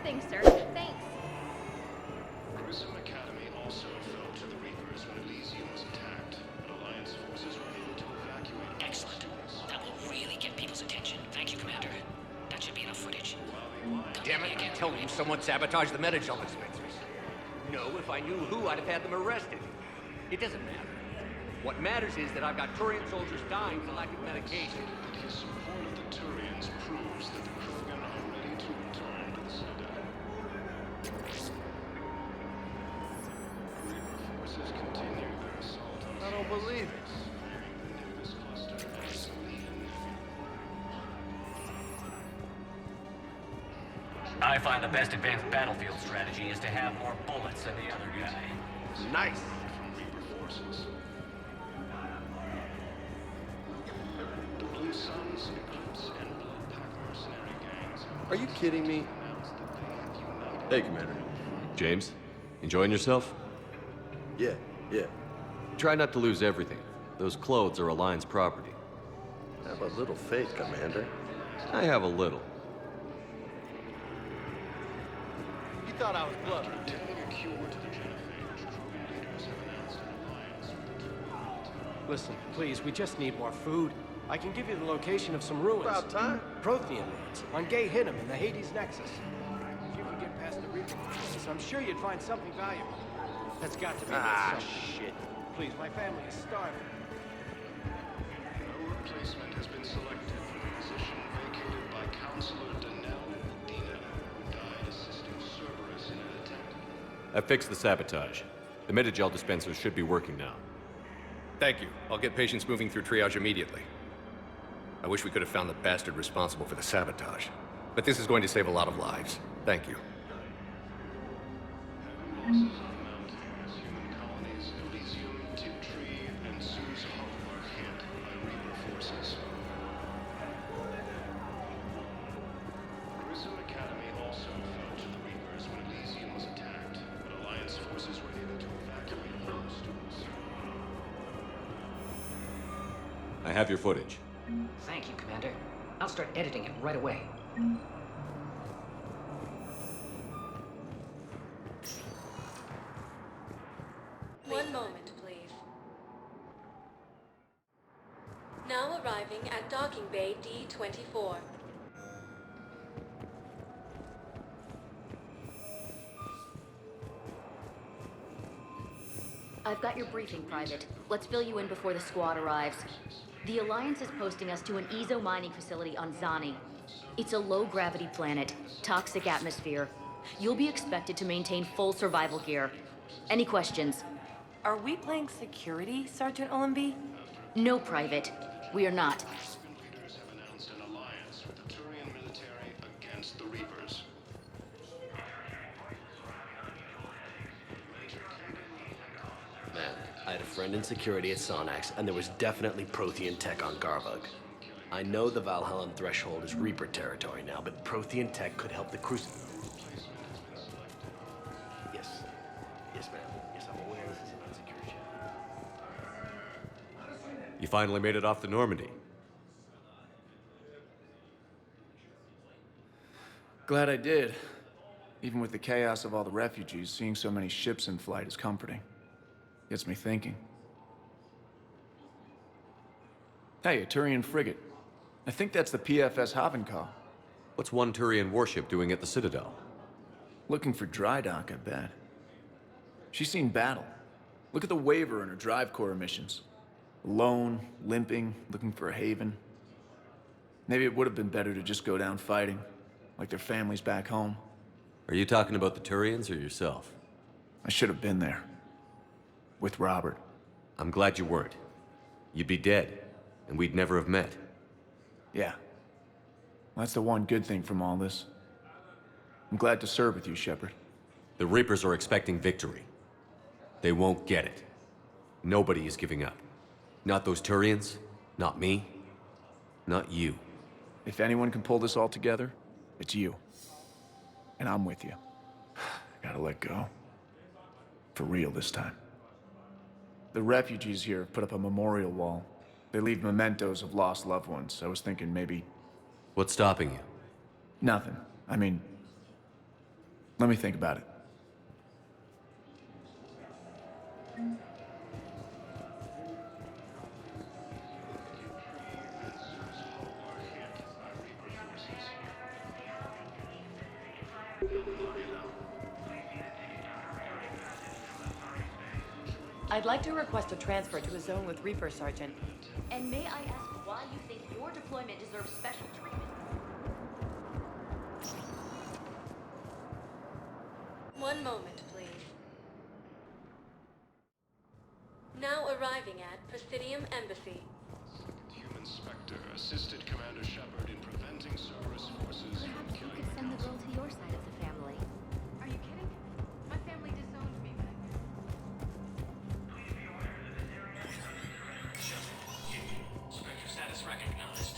things, sir. Thanks. Academy also fell to the Reapers when Elysium was attacked, but Alliance forces were able to evacuate. Excellent. That will really get people's attention. Thank you, Commander. That should be enough footage. Damn it, I told you someone sabotaged the Metagel dispensers. No, if I knew who, I'd have had them arrested. It doesn't matter. What matters is that I've got Turian soldiers dying for lack of medication. The support of the Turians proves that the Krogan are ready to return to the Citadel. Reaper forces continue their assault on I don't believe it. this cluster as I find the best advanced battlefield strategy is to have more bullets than the other guy. Nice. from Reaper forces. The Blue Suns, Eclipse, and Blue Pack mercenary gangs have Are you kidding me? announced that they have united. Hey, Commander. James, enjoying yourself? Yeah. Try not to lose everything. Those clothes are Alliance property. Have a little faith, Commander. I have a little. You thought I was bluffing. Obtaining a cure to the genophage, Krogan leaders have announced an alliance with the Turian military. Listen, please, we just need more food. I can give you the location of some ruins. About time. Prothean ruins, on Gay Hinnom in the Hades Nexus. If you could get past the Reaper forces, I'm sure you'd find something valuable. That's got to be worth something. Shit. Please, my family is starving. No replacement has been selected for the position vacated by Counselor Danelle Medina, who died assisting Cerberus in an attempt. I fixed the sabotage. The Metagel dispensers should be working now. Thank you. I'll get patients moving through triage immediately. I wish we could have found the bastard responsible for the sabotage. But this is going to save a lot of lives. Thank you. Losses on Mount as human colonies Elysium, Tiptree, and Zeus Hollow are hit by Reaper forces. Grissom Academy also fell to the Reapers when Elysium was attacked, but Alliance forces were able to evacuate all students. I have your footage. Thank you, Commander. I'll start editing it right away. One moment, please. Now arriving at docking bay D-24. I've got your briefing, Private. Let's fill you in before the squad arrives. The Alliance is posting us to an Ezo mining facility on Zani. It's a low-gravity planet, toxic atmosphere. You'll be expected to maintain full survival gear. Any questions? Are we playing security, Sergeant Ullenby? No, Private. We are not. Krogan leaders have announced an alliance with the Turian military against the Reapers. Man, I had a friend in security at Sonax, and there was definitely Prothean tech on Garvug. I know the Valhallan threshold is Reaper territory now, but Prothean tech could help the Yes. Yes, ma'am. Yes, I'm aware this is an unsecure ship. You finally made it off the Normandy. Glad I did. Even with the chaos of all the refugees, seeing so many ships in flight is comforting. Gets me thinking. Hey, a Turian frigate. I think that's the PFS Havenkaw. What's one Turian warship doing at the Citadel? Looking for dry dock, I bet. She's seen battle. Look at the waiver in her drive core emissions. Alone, limping, looking for a haven. Maybe it would have been better to just go down fighting, like their families back home. Are you talking about the Turians or yourself? I should have been there. With Robert. I'm glad you weren't. You'd be dead, and we'd never have met. Yeah. Well, that's the one good thing from all this. I'm glad to serve with you, Shepard. The Reapers are expecting victory. They won't get it. Nobody is giving up. Not those Turians, not me, not you. If anyone can pull this all together, it's you. And I'm with you. Gotta let go. For real this time. The refugees here have put up a memorial wall. They leave mementos of lost loved ones. I was thinking maybe... What's stopping you? Nothing. I mean... Let me think about it. I'd like to request a transfer to a zone with Reaper, Sergeant. And may I ask why you think your deployment deserves special treatment? One moment, please. Now arriving at Presidium Embassy. Human Spectre assisted Commander Shepard in preventing Cerberus forces from Perhaps you killing could send the girl to your side of the family. Are you kidding? My family disowned me back Spectre status recognized.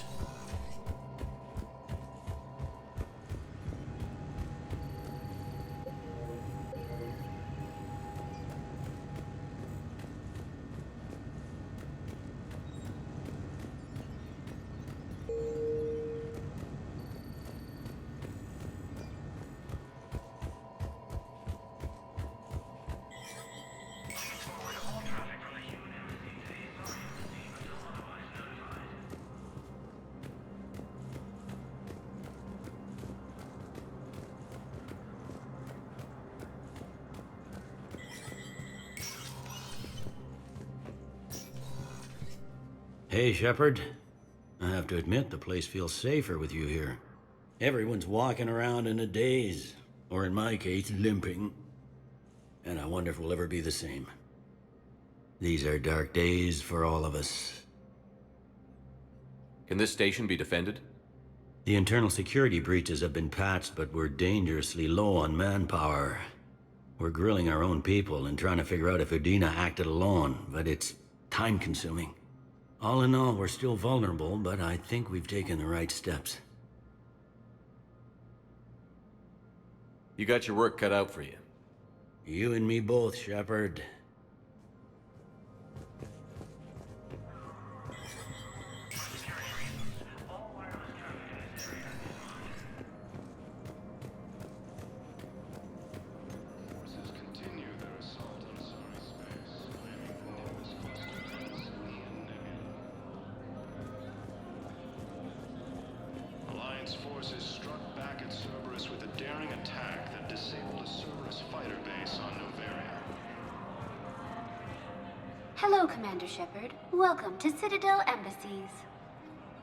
Hey, Shepard. I have to admit, the place feels safer with you here. Everyone's walking around in a daze, or in my case, limping. And I wonder if we'll ever be the same. These are dark days for all of us. Can this station be defended? The internal security breaches have been patched, but we're dangerously low on manpower. We're grilling our own people and trying to figure out if Udina acted alone, but it's time-consuming. All in all, we're still vulnerable, but I think we've taken the right steps. You got your work cut out for you. You and me both, Shepard. forces continue their assault on Asari space, claiming numerous cluster events in Nebula. Alliance forces struck back at Cerberus with a daring attack that disabled a Cerberus fighter base on Noveria. Hello, Commander Shepard. Welcome to Citadel Embassies.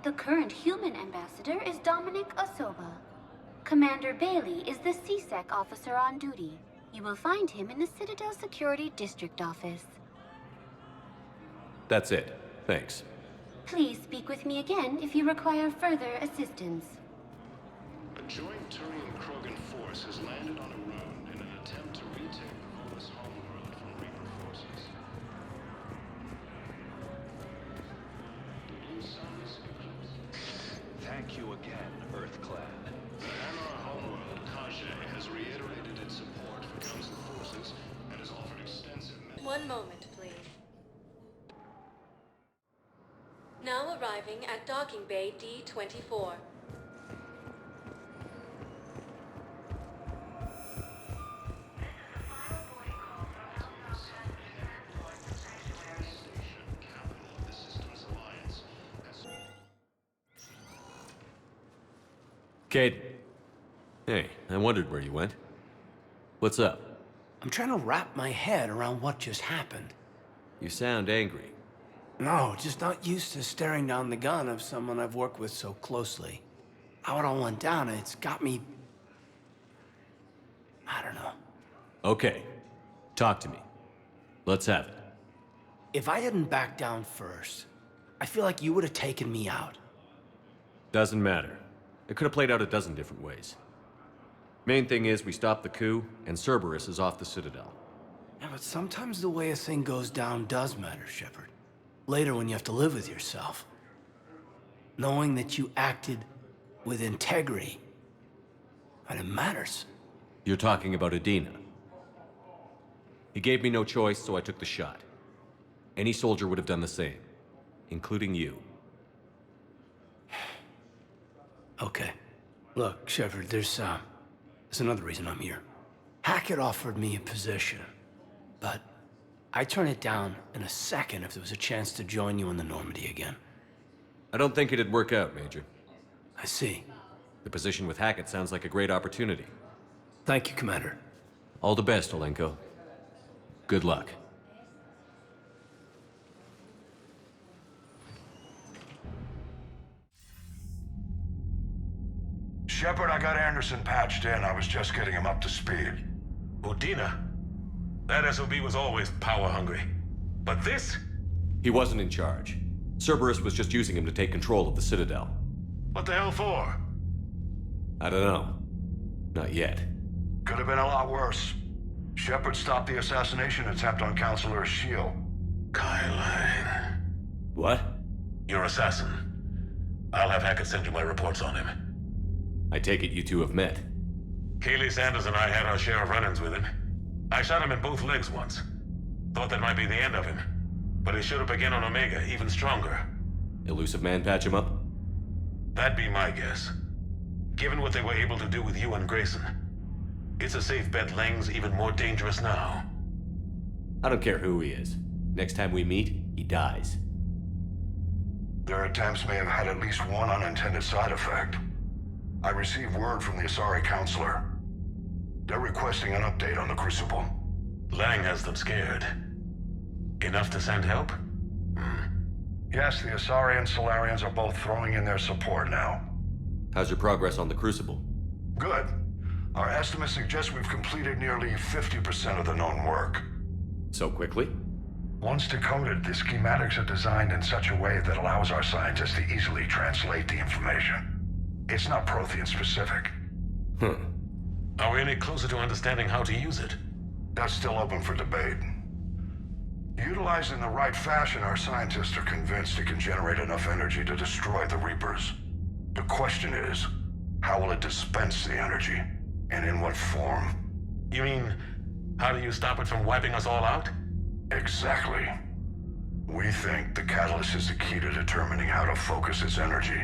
The current human ambassador is Dominic Osoba. Commander Bailey is the CSEC officer on duty. You will find him in the Citadel Security District office. That's it. Thanks. Please speak with me again if you require further assistance. A joint Turian-Krogan force has landed on Arun in an attempt to retake Volus homeworld from Reaper forces. The Blue Sun is... Thank you again, Earthclan. The Anar homeworld, Kajay, has reiterated its support for Council forces and has offered extensive... One moment, please. Now arriving at Docking Bay D-24. Cade. Hey, I wondered where you went. What's up? I'm trying to wrap my head around what just happened. You sound angry. No, just not used to staring down the gun of someone I've worked with so closely. How it all went down, it's got me... I don't know. Okay. Talk to me. Let's have it. If I hadn't backed down first, I feel like you would have taken me out. Doesn't matter. It could have played out a dozen different ways. Main thing is we stopped the coup, and Cerberus is off the Citadel. Yeah, but sometimes the way a thing goes down does matter, Shepard. Later when you have to live with yourself. Knowing that you acted with integrity, and it matters. You're talking about Udina. He gave me no choice, so I took the shot. Any soldier would have done the same, including you. Okay. Look, Shepard, there's another reason I'm here. Hackett offered me a position, but I'd turn it down in a second if there was a chance to join you in the Normandy again. I don't think it'd work out, Major. I see. The position with Hackett sounds like a great opportunity. Thank you, Commander. All the best, Olenko. Good luck. Shepard, I got Anderson patched in. I was just getting him up to speed. Udina? That SOB was always power-hungry. But this? He wasn't in charge. Cerberus was just using him to take control of the Citadel. What the hell for? I don't know. Not yet. Could have been a lot worse. Shepard stopped the assassination attempt on Counselor Shield. Kyle. What? Your assassin. I'll have Hackett send you my reports on him. I take it you two have met. Kaylee Sanders and I had our share of run-ins with him. I shot him in both legs once. Thought that might be the end of him. But he showed up again on Omega, even stronger. Elusive Man patch him up? That'd be my guess. Given what they were able to do with you and Grayson. It's a safe bet Lang's even more dangerous now. I don't care who he is. Next time we meet, he dies. Their attempts may have had at least one unintended side effect. I received word from the Asari Counselor. They're requesting an update on the Crucible. Lang has them scared. Enough to send help? Yes, the Asari and Solarians are both throwing in their support now. How's your progress on the Crucible? Good. Our estimates suggest we've completed nearly 50% of the known work. So quickly? Once decoded, the schematics are designed in such a way that allows our scientists to easily translate the information. It's not Prothean specific. Are we any closer to understanding how to use it? That's still open for debate. Utilized in the right fashion, our scientists are convinced it can generate enough energy to destroy the Reapers. The question is, how will it dispense the energy? And in what form? You mean, how do you stop it from wiping us all out? Exactly. We think the catalyst is the key to determining how to focus its energy,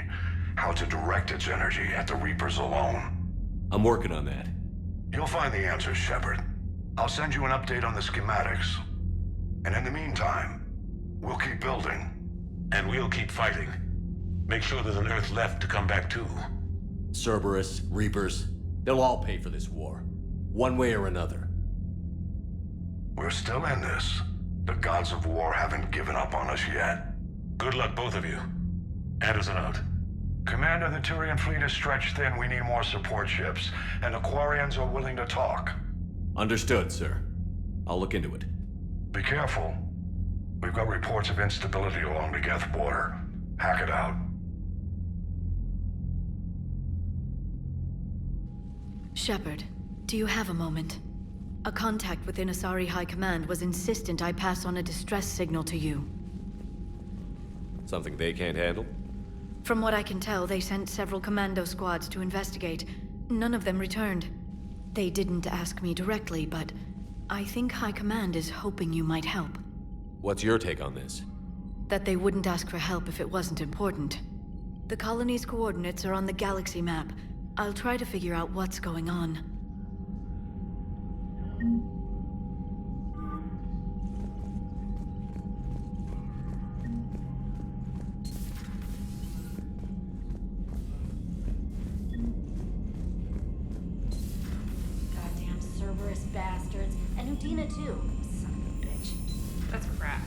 how to direct its energy at the Reapers alone. I'm working on that. You'll find the answers, Shepard. I'll send you an update on the schematics. And in the meantime, we'll keep building. And we'll keep fighting. Make sure there's an Earth left to come back to. Cerberus, Reapers, they'll all pay for this war. One way or another. We're still in this. The gods of war haven't given up on us yet. Good luck, both of you. Anderson out. Commander, the Turian fleet is stretched thin. We need more support ships. And the Quarians are willing to talk. Understood, sir. I'll look into it. Be careful. We've got reports of instability along the Geth border. Hack it out. Shepard, do you have a moment? A contact within Asari High Command was insistent I pass on a distress signal to you. Something they can't handle? From what I can tell, they sent several commando squads to investigate. None of them returned. They didn't ask me directly, but I think High Command is hoping you might help. What's your take on this? That they wouldn't ask for help if it wasn't important. The colony's coordinates are on the galaxy map. I'll try to figure out what's going on. Goddamn Cerberus bastards. And Udina too. Son of a bitch. That's crap.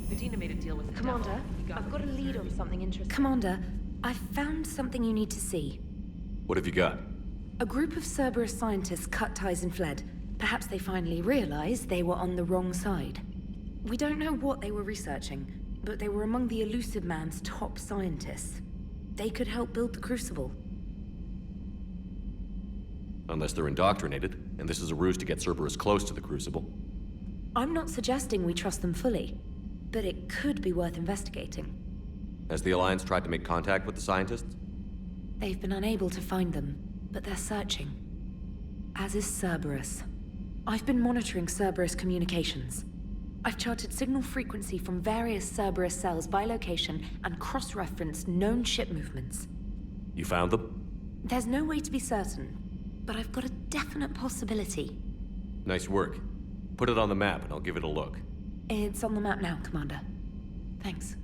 Udina made a deal with the Commander, devil. He got I've got a lead on something interesting. Commander, I found something you need to see. What have you got? A group of Cerberus scientists cut ties and fled. Perhaps they finally realized they were on the wrong side. We don't know what they were researching, but they were among the Elusive Man's top scientists. They could help build the Crucible. Unless they're indoctrinated, and this is a ruse to get Cerberus close to the Crucible. I'm not suggesting we trust them fully, but it could be worth investigating. Has the Alliance tried to make contact with the scientists? They've been unable to find them, but they're searching. As is Cerberus. I've been monitoring Cerberus communications. I've charted signal frequency from various Cerberus cells by location and cross-referenced known ship movements. You found them? There's no way to be certain, but I've got a definite possibility. Nice work. Put it on the map and I'll give it a look. It's on the map now, Commander. Thanks.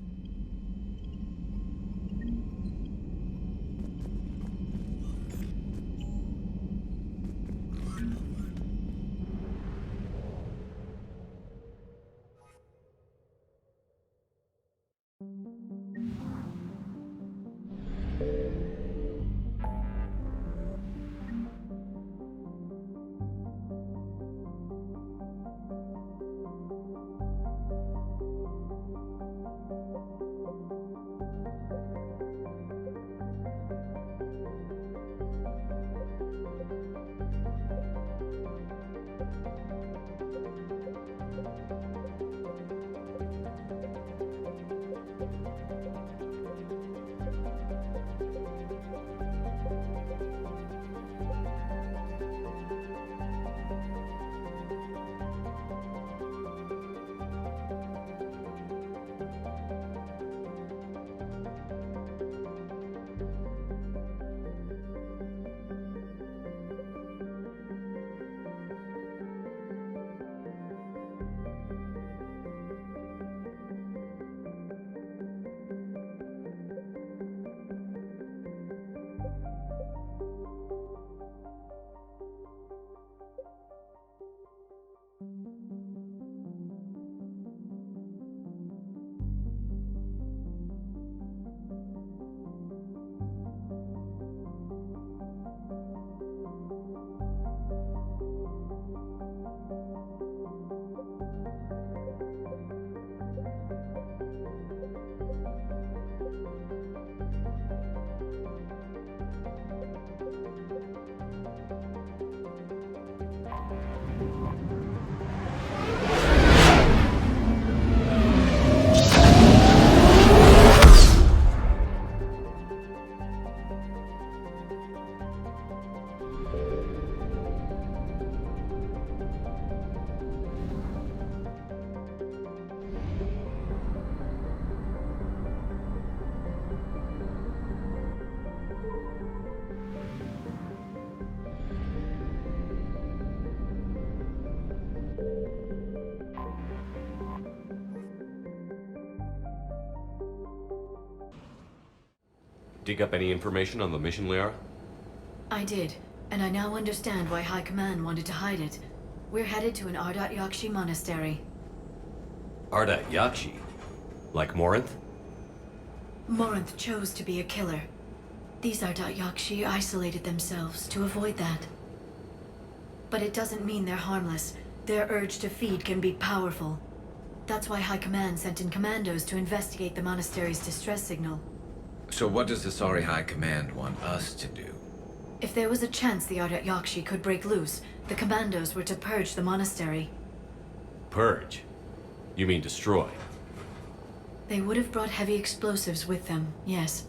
Dig up any information on the mission, Liara? I did, and I now understand why High Command wanted to hide it. We're headed to an Ardat Yakshi monastery. Ardat Yakshi? Like Morinth? Morinth chose to be a killer. These Ardat Yakshi isolated themselves to avoid that. But it doesn't mean they're harmless. Their urge to feed can be powerful. That's why High Command sent in commandos to investigate the monastery's distress signal. So what does the Asari High Command want us to do? If there was a chance the Ardat Yakshi could break loose, the commandos were to purge the monastery. Purge? You mean destroy? They would have brought heavy explosives with them, yes.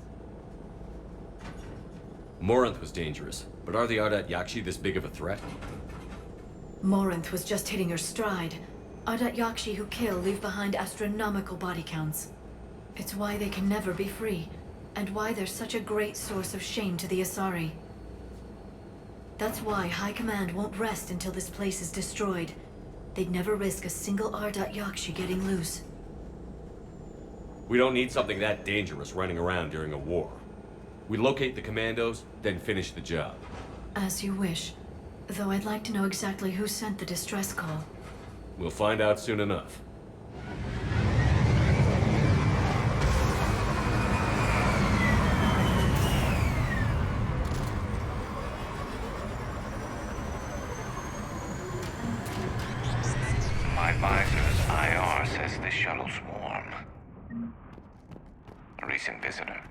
Morinth was dangerous, but are the Ardat Yakshi this big of a threat? Morinth was just hitting her stride. Ardat Yakshi who kill leave behind astronomical body counts. It's why they can never be free, and why they're such a great source of shame to the Asari. That's why High Command won't rest until this place is destroyed. They'd never risk a single Ardat Yakshi getting loose. We don't need something that dangerous running around during a war. We locate the commandos, then finish the job. As you wish. Though I'd like to know exactly who sent the distress call. We'll find out soon enough. My advisor's IR says the shuttle's warm. A recent visitor.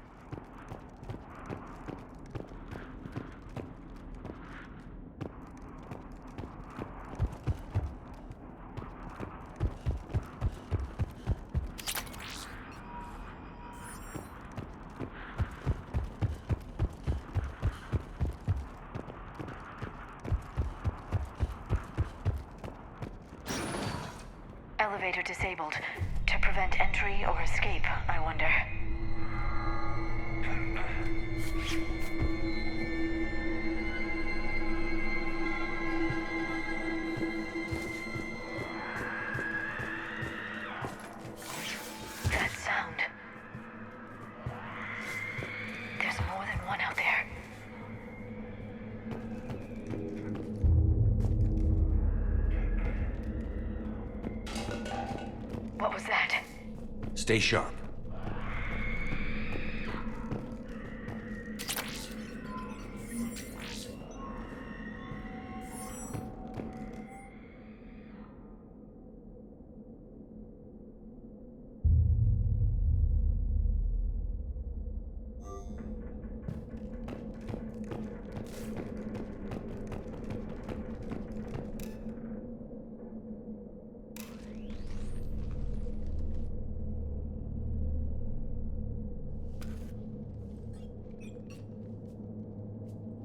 Elevator disabled. To prevent entry or escape, I wonder. Stay sharp.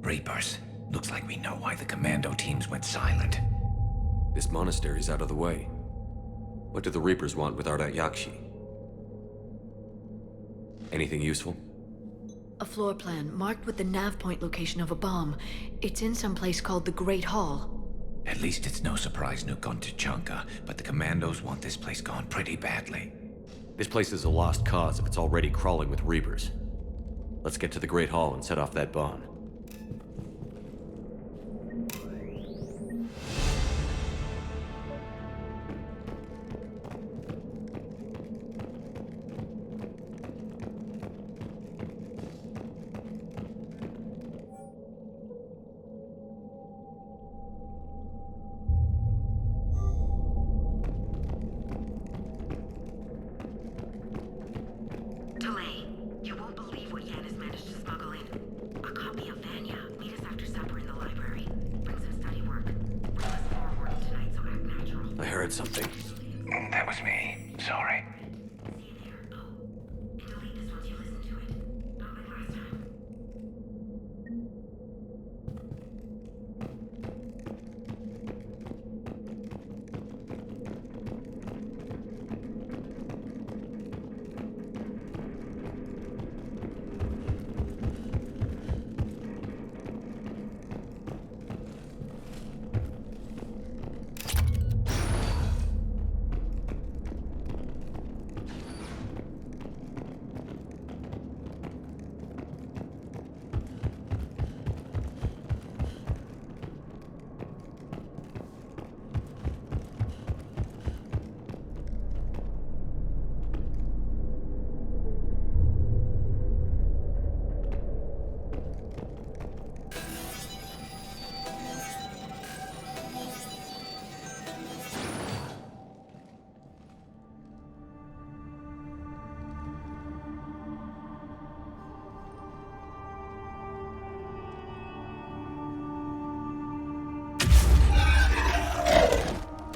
Reapers. Looks like we know why the commando teams went silent. This monastery's out of the way. What do the Reapers want with Ardat Yakshi? Anything useful? A floor plan marked with the nav point location of a bomb. It's in some place called the Great Hall. At least it's no surprise Nuke on Tachanka, but the commandos want this place gone pretty badly. This place is a lost cause if it's already crawling with Reapers. Let's get to the Great Hall and set off that bomb. Something. That was me. Sorry.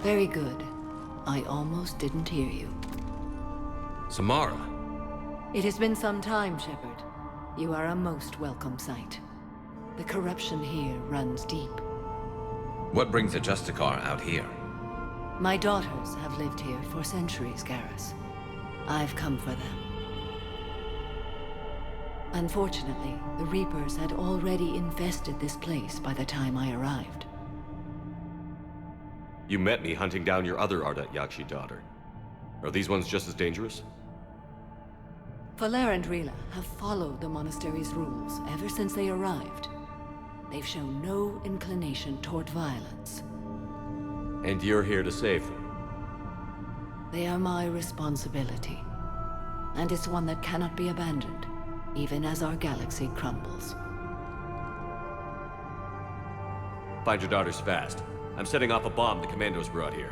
Very good. I almost didn't hear you. Samara! It has been some time, Shepard. You are a most welcome sight. The corruption here runs deep. What brings a Justicar out here? My daughters have lived here for centuries, Garrus. I've come for them. Unfortunately, the Reapers had already infested this place by the time I arrived. You met me hunting down your other Ardat Yakshi daughter. Are these ones just as dangerous? Valer and Rila have followed the monastery's rules ever since they arrived. They've shown no inclination toward violence. And you're here to save them? They are my responsibility. And it's one that cannot be abandoned, even as our galaxy crumbles. Find your daughters fast. I'm setting off a bomb the commandos brought here.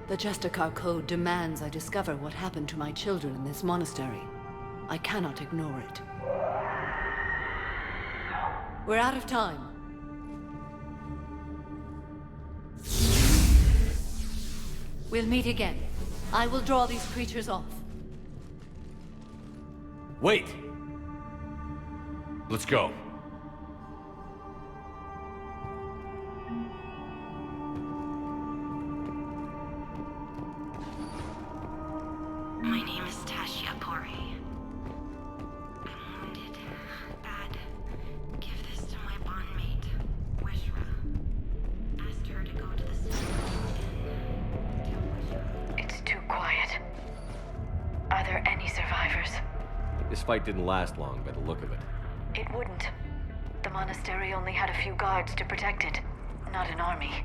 The Justicar Code demands I discover what happened to my children in this monastery. I cannot ignore it. We're out of time. We'll meet again. I will draw these creatures off. Wait! Let's go. My name is Tashia Kori. I'm wounded. Bad. Give this to my bondmate, Wishra. Asked her to go to the citadel and kill Wishra. It's too quiet. Are there any survivors? This fight didn't last long by the look of it. It wouldn't. The monastery only had a few guards to protect it, not an army.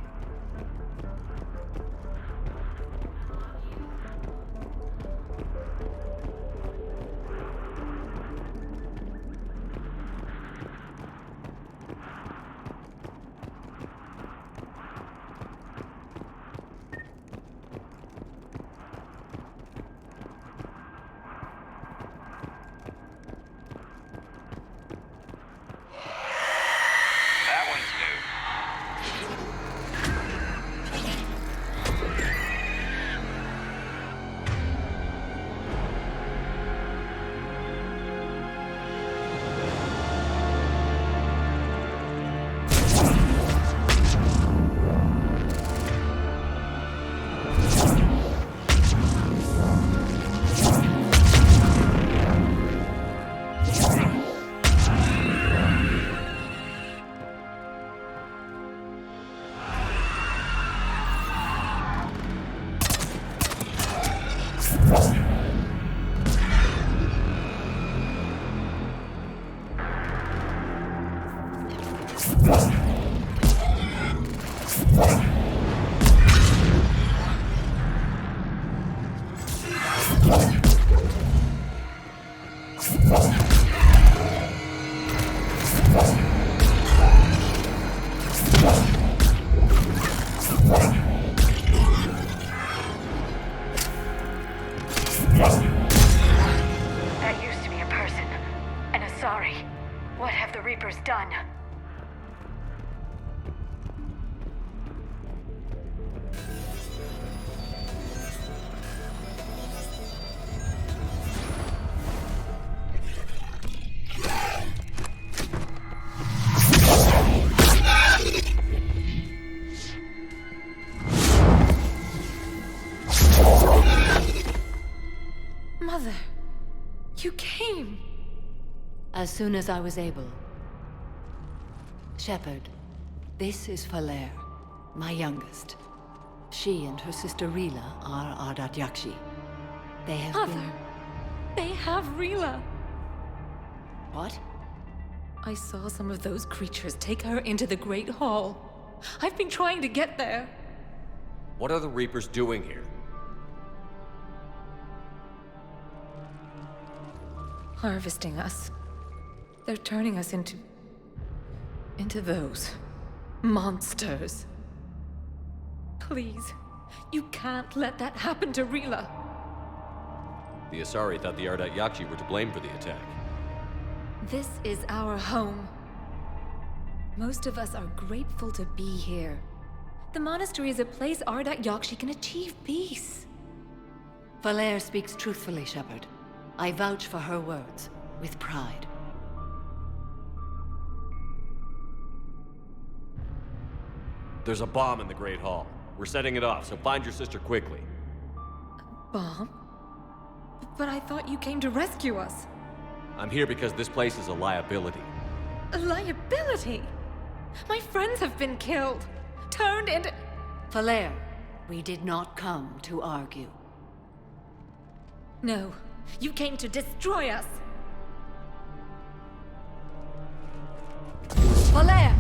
That used to be a person. And a sorry. What have the Reapers done? Mother, you came. As soon as I was able. Shepard, this is Falere, my youngest. She and her sister Rila are Ardat Yakshi. They have Mother, they have Rila. What? I saw some of those creatures take her into the Great Hall. I've been trying to get there. What are the Reapers doing here? Harvesting us. They're turning us into those monsters. Please, you can't let that happen to Rila. The Asari thought the Ardat Yakshi were to blame for the attack. This is our home. Most of us are grateful to be here. The monastery is a place Ardat Yakshi can achieve peace. Falere speaks truthfully, Shepard. I vouch for her words, with pride. There's a bomb in the Great Hall. We're setting it off, so find your sister quickly. Bomb? But I thought you came to rescue us. I'm here because this place is a liability. A liability? My friends have been killed. Turned into... Falere, we did not come to argue. No, you came to destroy us. Falere!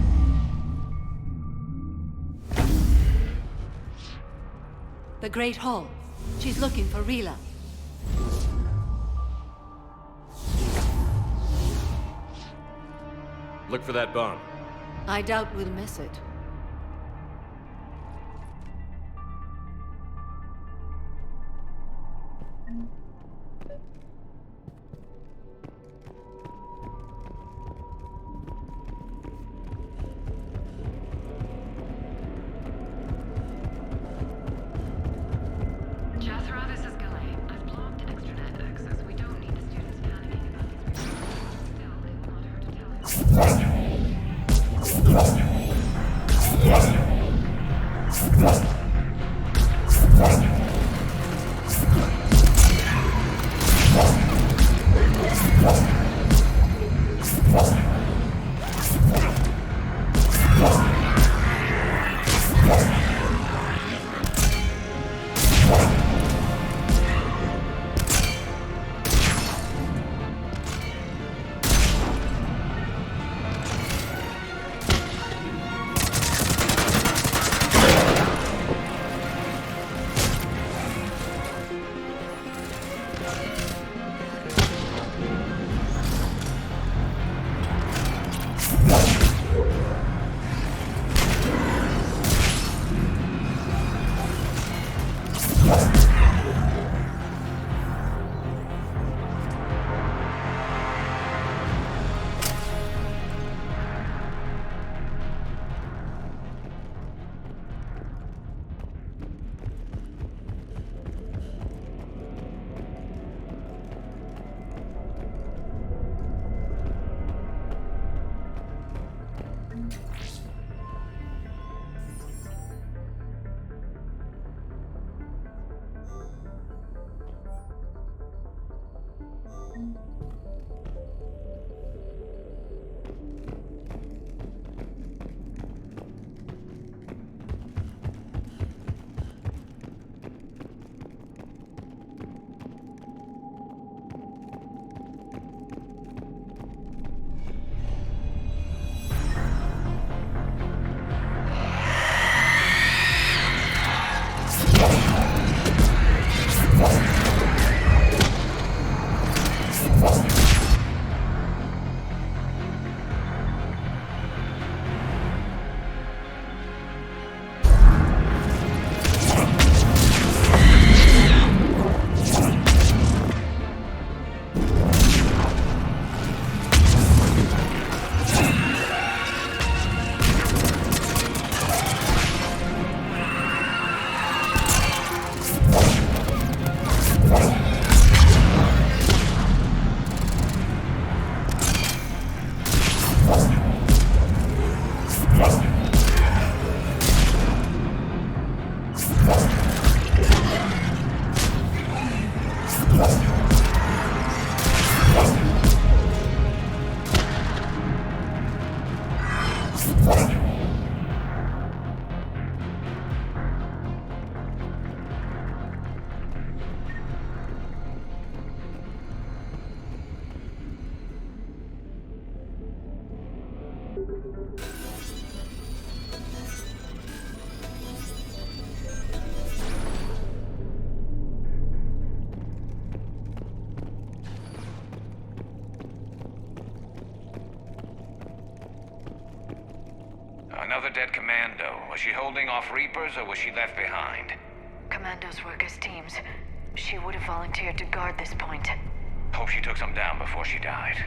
The Great Hall. She's looking for Rila. Look for that bomb. I doubt we'll miss it. Jethro, this is Galay. I've blocked extranet access. We don't need the students panicking about these results. Still, it will not hurt to tell him. Another dead commando. Was she holding off Reapers or was she left behind? Commandos work as teams. She would have volunteered to guard this point. Hope she took some down before she died.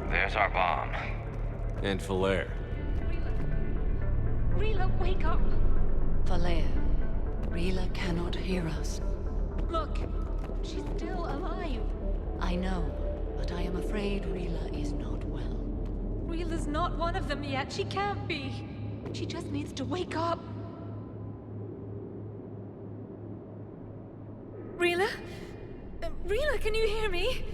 There's our bomb. And Falaire. Rila, wake up! Falaire, Rila cannot hear us. Look, she's still alive. I know, but I am afraid Rila is not well. Rila's not one of them yet. She can't be. She just needs to wake up. Rila? Rila, can you hear me?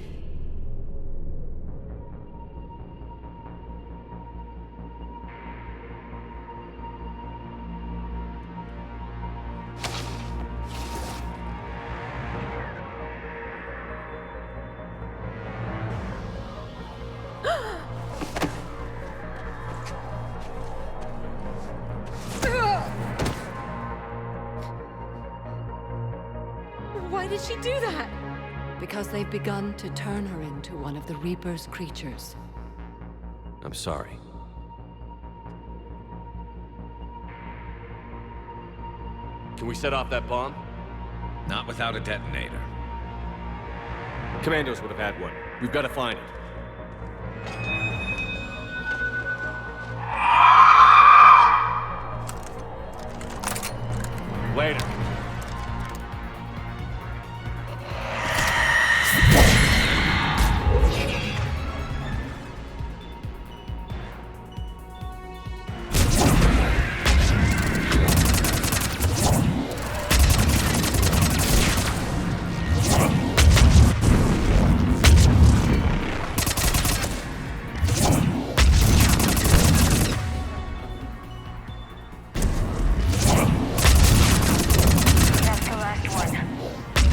Why did she do that? Because they've begun to turn her into one of the Reaper's creatures. I'm sorry. Can we set off that bomb? Not without a detonator. Commandos would have had one. We've got to find it. Later.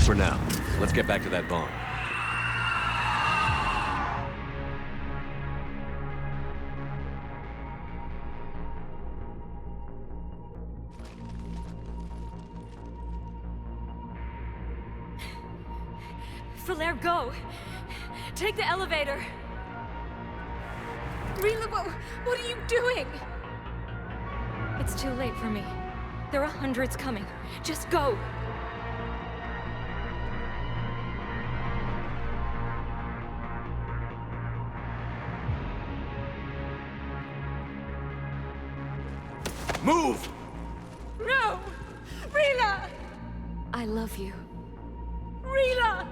For now, let's get back to that bomb. Falaire, go! Take the elevator! Rila, what are you doing? It's too late for me. There are hundreds coming. Just go! Move! No! Rila! I love you. Rila!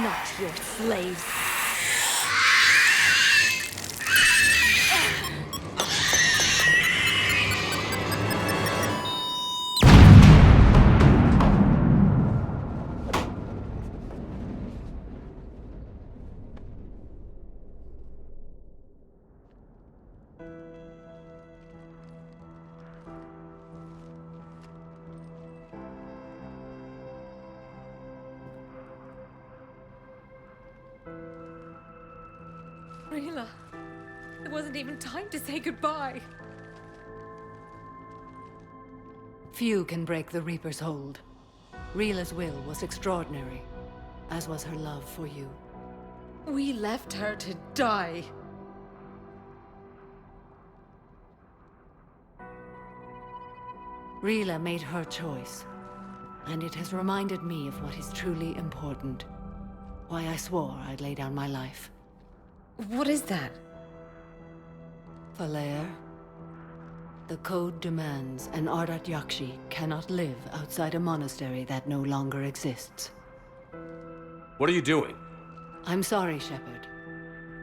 Not your slaves. Rila, there wasn't even time to say goodbye. Few can break the Reaper's hold. Rila's will was extraordinary, as was her love for you. We left her to die. Rila made her choice, and it has reminded me of what is truly important. Why I swore I'd lay down my life. What is that? Falair, the code demands an Ardat Yakshi cannot live outside a monastery that no longer exists. What are you doing? I'm sorry, Shepard.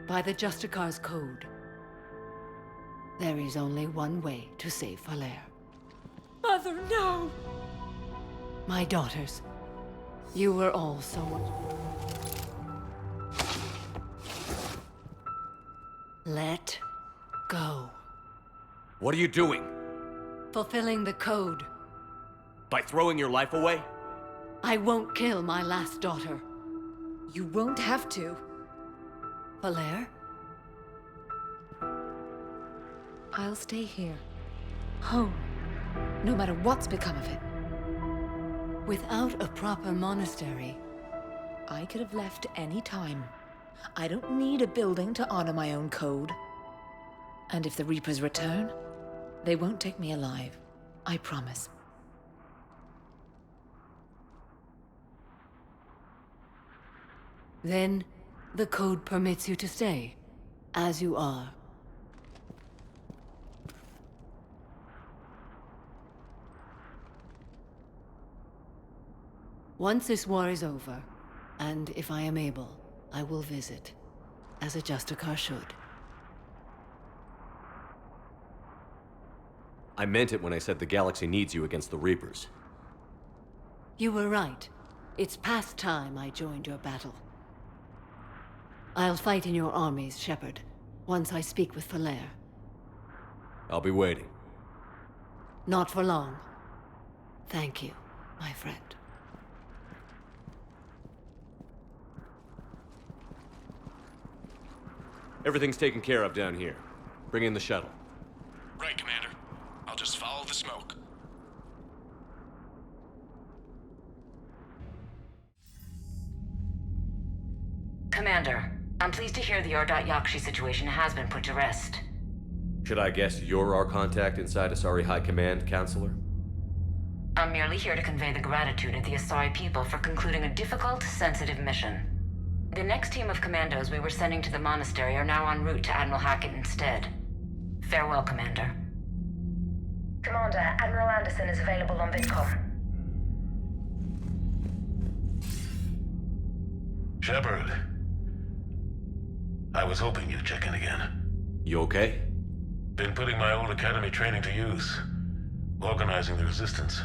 By the Justicar's code, there is only one way to save Falair. Mother, no! My daughters, you were all so... Let go. What are you doing? Fulfilling the code. By throwing your life away? I won't kill my last daughter. You won't have to. Falair? I'll stay here. Home. No matter what's become of it. Without a proper monastery... I could have left any time. I don't need a building to honor my own code. And if the Reapers return, they won't take me alive. I promise. Then, the code permits you to stay, as you are. Once this war is over, and if I am able, I will visit, as a Justicar should. I meant it when I said the galaxy needs you against the Reapers. You were right. It's past time I joined your battle. I'll fight in your armies, Shepard, once I speak with Falair. I'll be waiting. Not for long. Thank you, my friend. Everything's taken care of down here. Bring in the shuttle. Right, Commander. I'll just follow the smoke. Commander, I'm pleased to hear the Ardat Yakshi situation has been put to rest. Should I guess you're our contact inside Asari High Command, Counselor? I'm merely here to convey the gratitude of the Asari people for concluding a difficult, sensitive mission. The next team of commandos we were sending to the monastery are now en route to Admiral Hackett instead. Farewell, Commander. Commander, Admiral Anderson is available on VidCom. Shepard. I was hoping you'd check in again. You okay? Been putting my old academy training to use. Organizing the resistance.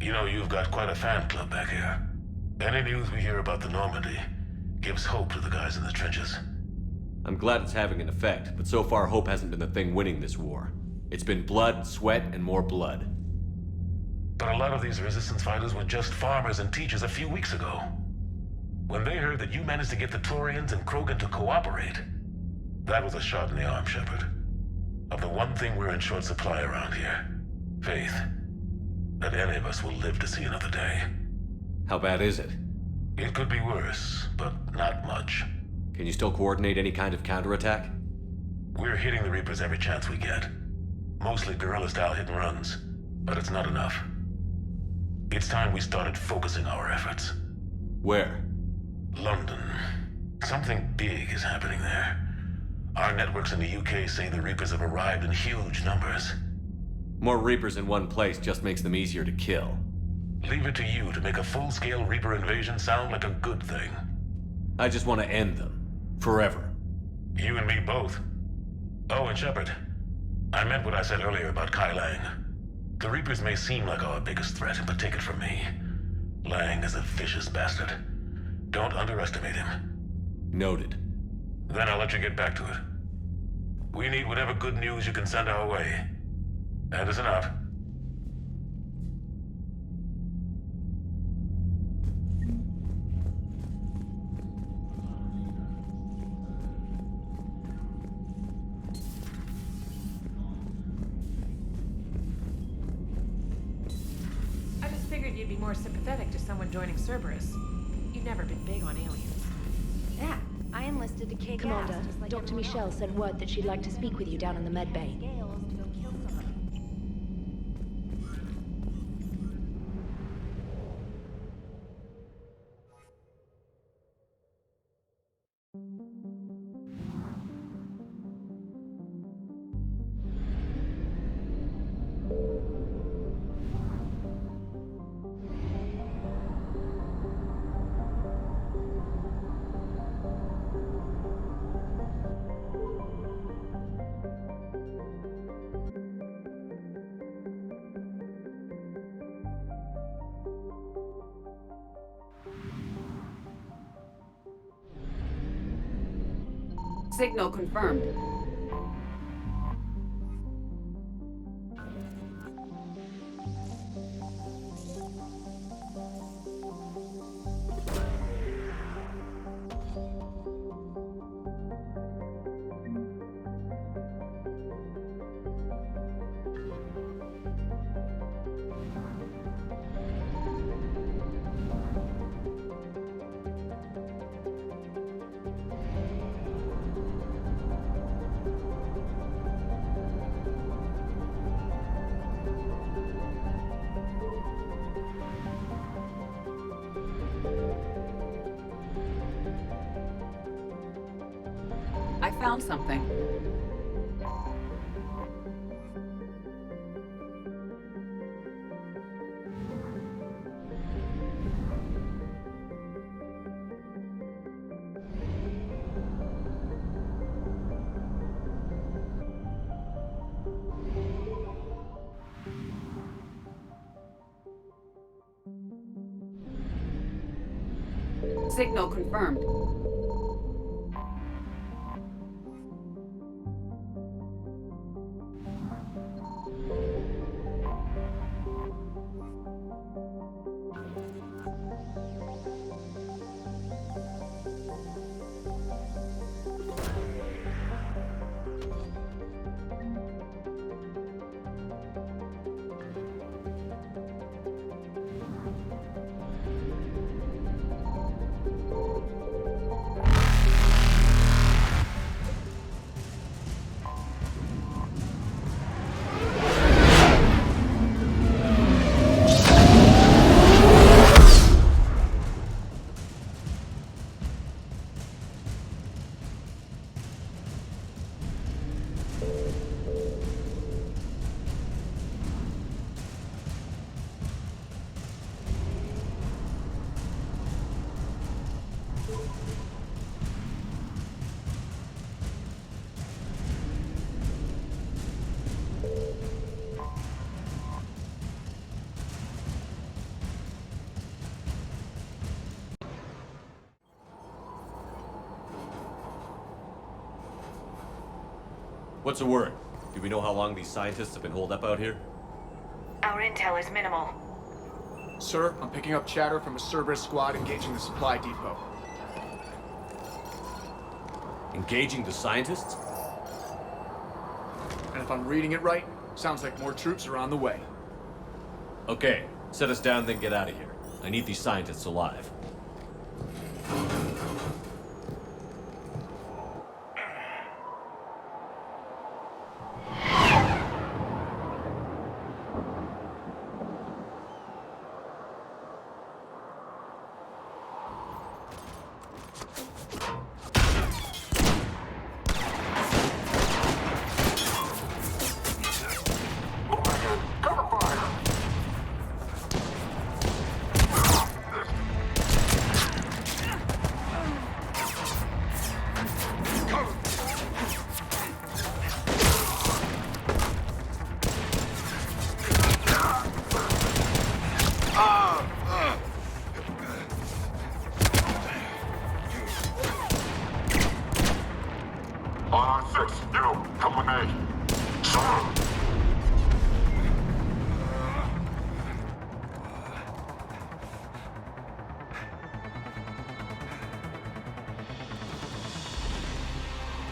You know, you've got quite a fan club back here. Any news we hear about the Normandy gives hope to the guys in the trenches. I'm glad it's having an effect, but so far hope hasn't been the thing winning this war. It's been blood, sweat, and more blood. But a lot of these resistance fighters were just farmers and teachers a few weeks ago. When they heard that you managed to get the Turians and Krogan to cooperate, that was a shot in the arm, Shepard. Of the one thing we're in short supply around here. Faith. That any of us will live to see another day. How bad is it? It could be worse, but not much. Can you still coordinate any kind of counterattack? We're hitting the Reapers every chance we get. Mostly guerrilla-style hit-and-runs, but it's not enough. It's time we started focusing our efforts. Where? London. Something big is happening there. Our networks in the UK say the Reapers have arrived in huge numbers. More Reapers in one place just makes them easier to kill. Leave it to you to make a full-scale Reaper invasion sound like a good thing. I just want to end them. Forever. You and me both. Oh, and Shepard. I meant what I said earlier about Kai Lang. The Reapers may seem like our biggest threat, but take it from me. Lang is a vicious bastard. Don't underestimate him. Noted. Then I'll let you get back to it. We need whatever good news you can send our way. Anderson out. you'd be more sympathetic to someone joining Cerberus. You've never been big on aliens. Yeah, I enlisted to kick Commander, ass, just like Dr. Michelle sent word that she'd like to speak with you down in the med bay. Signal confirmed. I found something. Signal confirmed. What's the word? Do we know how long these scientists have been holed up out here? Our intel is minimal. Sir, I'm picking up chatter from a Cerberus squad engaging the supply depot. Engaging the scientists? And if I'm reading it right, sounds like more troops are on the way. Okay, set us down, then get out of here. I need these scientists alive.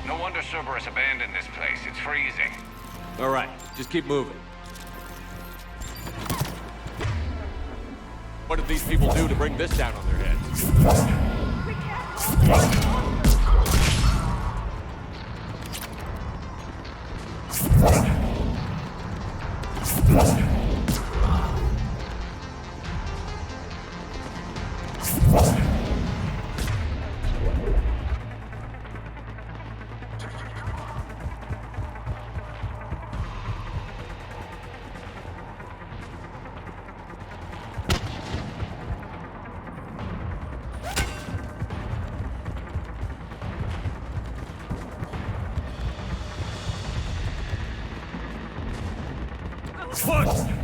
No wonder Cerberus abandoned this place. It's freezing. All right, just keep moving. What did these people do to bring this down on their heads?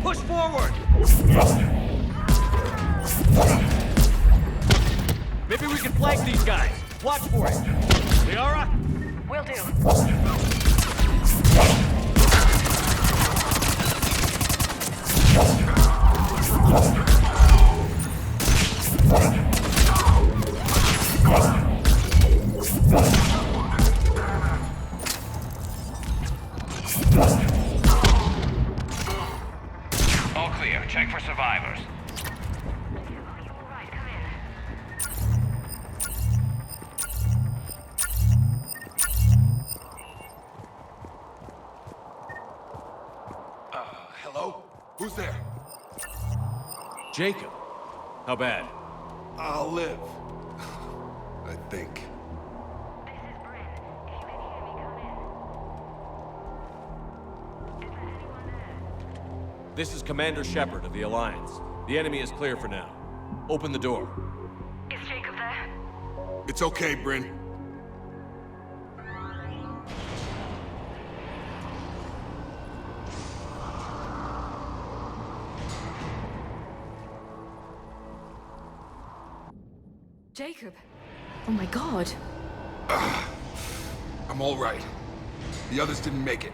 Push forward! Maybe we can flank these guys. Watch for it. Liara? Will do. All clear. Check for survivors. Hello? Who's there? Jacob. How bad? I'll live. I think. This is Commander Shepard of the Alliance. The enemy is clear for now. Open the door. Is Jacob there? It's okay, Bryn. Jacob. Oh my god. I'm all right. The others didn't make it.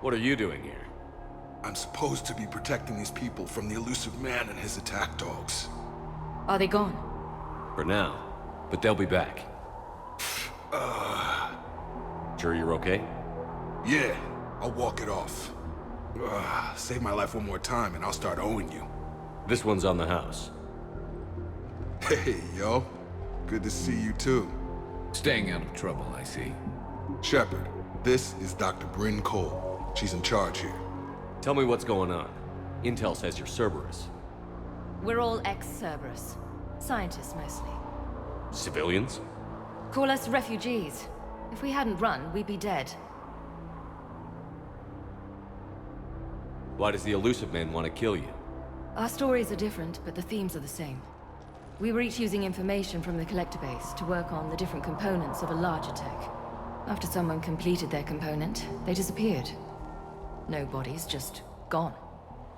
What are you doing here? I'm supposed to be protecting these people from the elusive man and his attack dogs. Are they gone? For now. But they'll be back. Sure you're okay? Yeah, I'll walk it off. Save my life one more time and I'll start owing you. This one's on the house. Hey, yo. Good to see you too. Staying out of trouble, I see. Shepard, this is Dr. Bryn Cole. She's in charge here. Tell me what's going on. Intel says you're Cerberus. We're all ex-Cerberus. Scientists, mostly. Civilians? Call us refugees. If we hadn't run, we'd be dead. Why does the elusive man want to kill you? Our stories are different, but the themes are the same. We were each using information from the collector base to work on the different components of a larger tech. After someone completed their component, they disappeared. No bodies, just gone.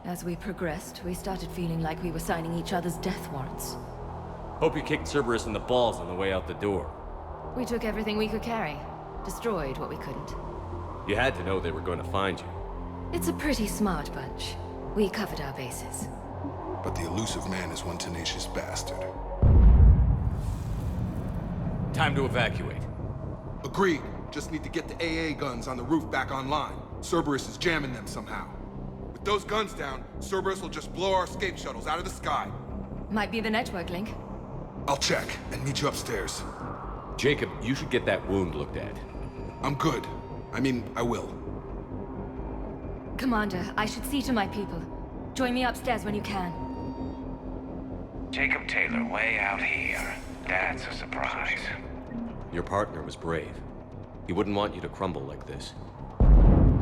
As we progressed, we started feeling like we were signing each other's death warrants. Hope you kicked Cerberus in the balls on the way out the door. We took everything we could carry. Destroyed what we couldn't. You had to know they were going to find you. It's a pretty smart bunch. We covered our bases. But the elusive man is one tenacious bastard. Time to evacuate. Agreed. Just need to get the AA guns on the roof back online. Cerberus is jamming them somehow. With those guns down, Cerberus will just blow our escape shuttles out of the sky. Might be the network link. I'll check and meet you upstairs. Jacob, you should get that wound looked at. I'm good. I mean, I will. Commander, I should see to my people. Join me upstairs when you can. Jacob Taylor way out here. That's a surprise. Your partner was brave. He wouldn't want you to crumble like this.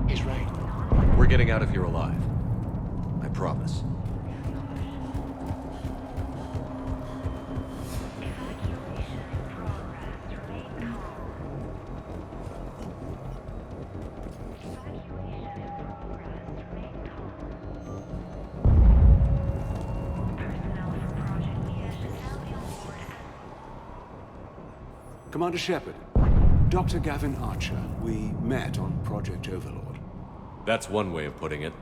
He's right. We're getting out of here alive. I promise. Commander Shepard, Dr. Gavin Archer, we met on Project Overlord. That's one way of putting it.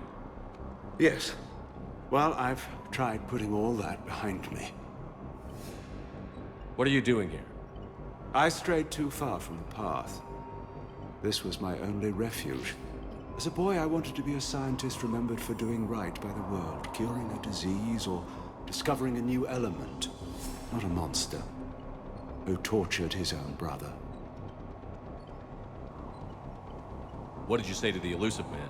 Yes. Well, I've tried putting all that behind me. What are you doing here? I strayed too far from the path. This was my only refuge. As a boy, I wanted to be a scientist remembered for doing right by the world, curing a disease or discovering a new element, not a monster, who tortured his own brother. What did you say to the elusive man?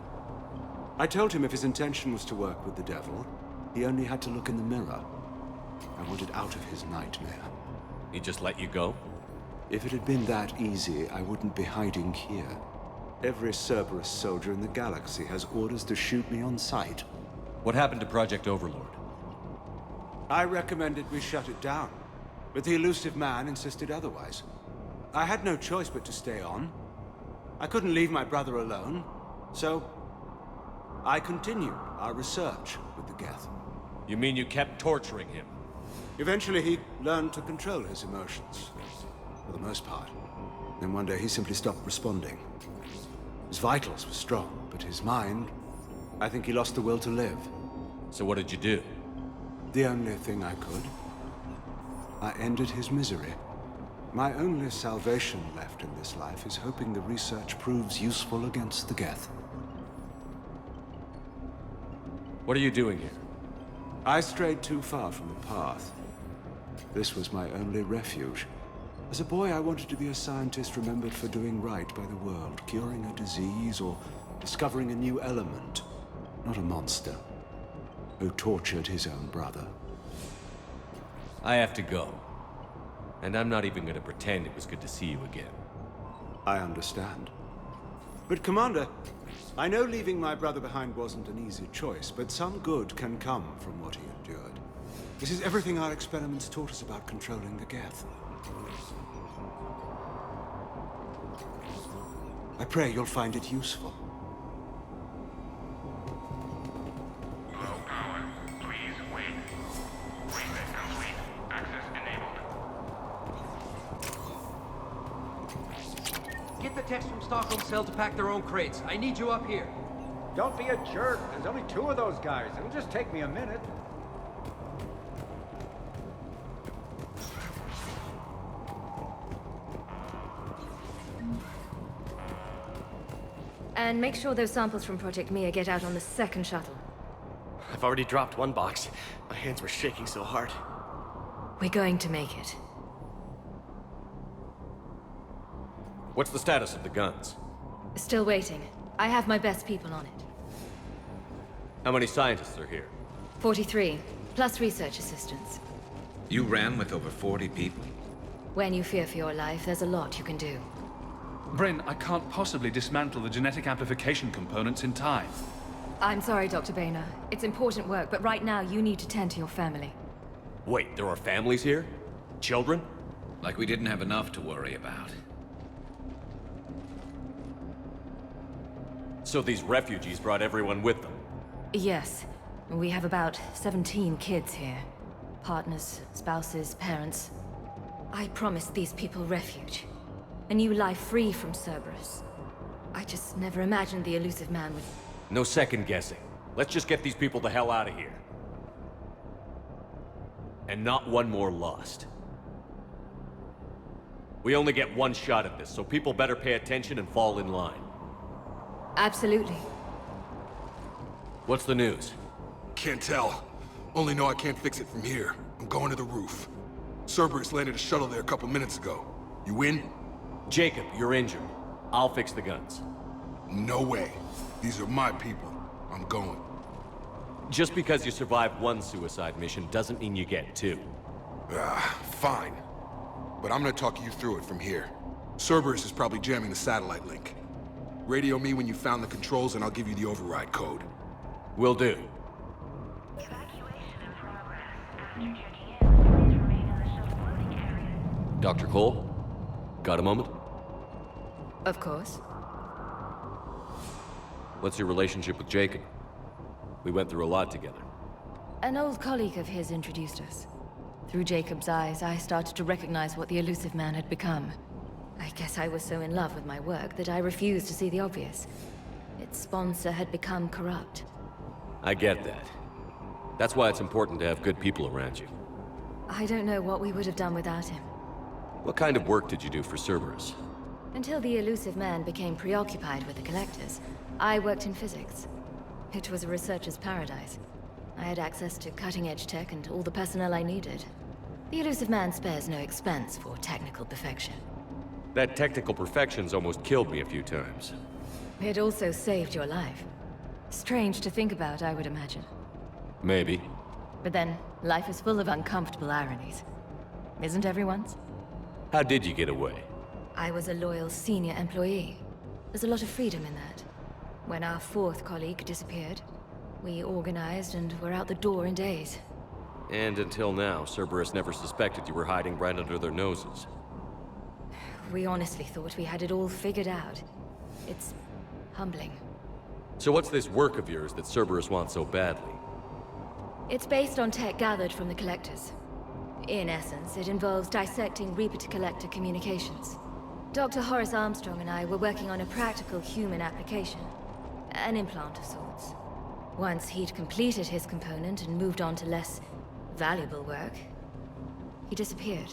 I told him if his intention was to work with the devil, he only had to look in the mirror. I wanted out of his nightmare. He just let you go? If it had been that easy, I wouldn't be hiding here. Every Cerberus soldier in the galaxy has orders to shoot me on sight. What happened to Project Overlord? I recommended we shut it down, but the elusive man insisted otherwise. I had no choice but to stay on. I couldn't leave my brother alone, so I continued our research with the Geth. You mean you kept torturing him? Eventually he learned to control his emotions, for the most part. Then one day he simply stopped responding. His vitals were strong, but his mind, I think he lost the will to live. So what did you do? The only thing I could. I ended his misery. My only salvation left in this life is hoping the research proves useful against the Geth. What are you doing here? I strayed too far from the path. This was my only refuge. As a boy, I wanted to be a scientist remembered for doing right by the world, curing a disease or discovering a new element, not a monster who tortured his own brother. I have to go. And I'm not even going to pretend it was good to see you again. I understand. But Commander, I know leaving my brother behind wasn't an easy choice, but some good can come from what he endured. This is everything our experiments taught us about controlling the Geth. I pray you'll find it useful. Low power. Please wait. Reset complete. Access enabled. Get the text from Stockholm Cell to pack their own crates. I need you up here. Don't be a jerk. There's only 2 of those guys. It'll just take me a minute. And make sure those samples from Project Mia get out on the second shuttle. I've already dropped one box. My hands were shaking so hard. We're going to make it. What's the status of the guns? Still waiting. I have my best people on it. How many scientists are here? 43, plus research assistants. You ran with over 40 people? When you fear for your life, there's a lot you can do. Bryn, I can't possibly dismantle the genetic amplification components in time. I'm sorry, Dr. Boehner. It's important work, but right now you need to tend to your family. Wait, there are families here? Children? Like we didn't have enough to worry about. So these refugees brought everyone with them? Yes. We have about 17 kids here. Partners, spouses, parents. I promised these people refuge. A new life free from Cerberus. I just never imagined the elusive man would... No second guessing. Let's just get these people the hell out of here. And not one more lost. We only get one shot at this, so people better pay attention and fall in line. Absolutely. What's the news? Can't tell. Only know I can't fix it from here. I'm going to the roof. Cerberus landed a shuttle there a couple minutes ago. You in? Jacob, you're injured. I'll fix the guns. No way. These are my people. I'm going. Just because you survived one suicide mission doesn't mean you get 2. Fine. But I'm gonna talk you through it from here. Cerberus is probably jamming the satellite link. Radio me when you found the controls and I'll give you the override code. Will do. Dr. Cole? Got a moment? Of course. What's your relationship with Jacob? We went through a lot together. An old colleague of his introduced us. Through Jacob's eyes, I started to recognize what the elusive man had become. I guess I was so in love with my work that I refused to see the obvious. Its sponsor had become corrupt. I get that. That's why it's important to have good people around you. I don't know what we would have done without him. What kind of work did you do for Cerberus? Until the elusive man became preoccupied with the collectors, I worked in physics. It was a researcher's paradise. I had access to cutting-edge tech and all the personnel I needed. The elusive man spares no expense for technical perfection. That technical perfection's almost killed me a few times. It also saved your life. Strange to think about, I would imagine. Maybe. But then, life is full of uncomfortable ironies. Isn't everyone's? How did you get away? I was a loyal senior employee. There's a lot of freedom in that. When our fourth colleague disappeared, we organized and were out the door in days. And until now, Cerberus never suspected you were hiding right under their noses. We honestly thought we had it all figured out. It's humbling. So what's this work of yours that Cerberus wants so badly? It's based on tech gathered from the Collectors. In essence, it involves dissecting Reaper-to-Collector communications. Dr. Horace Armstrong and I were working on a practical human application. An implant of sorts. Once he'd completed his component and moved on to less valuable work, he disappeared.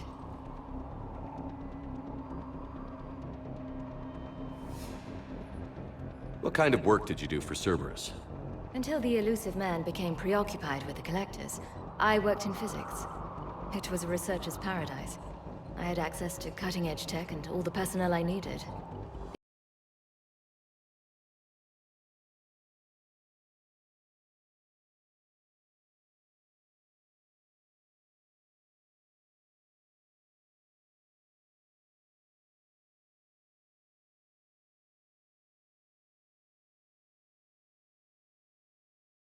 What kind of work did you do for Cerberus? Until the elusive man became preoccupied with the Collectors, I worked in physics. It was a researcher's paradise. I had access to cutting-edge tech and all the personnel I needed.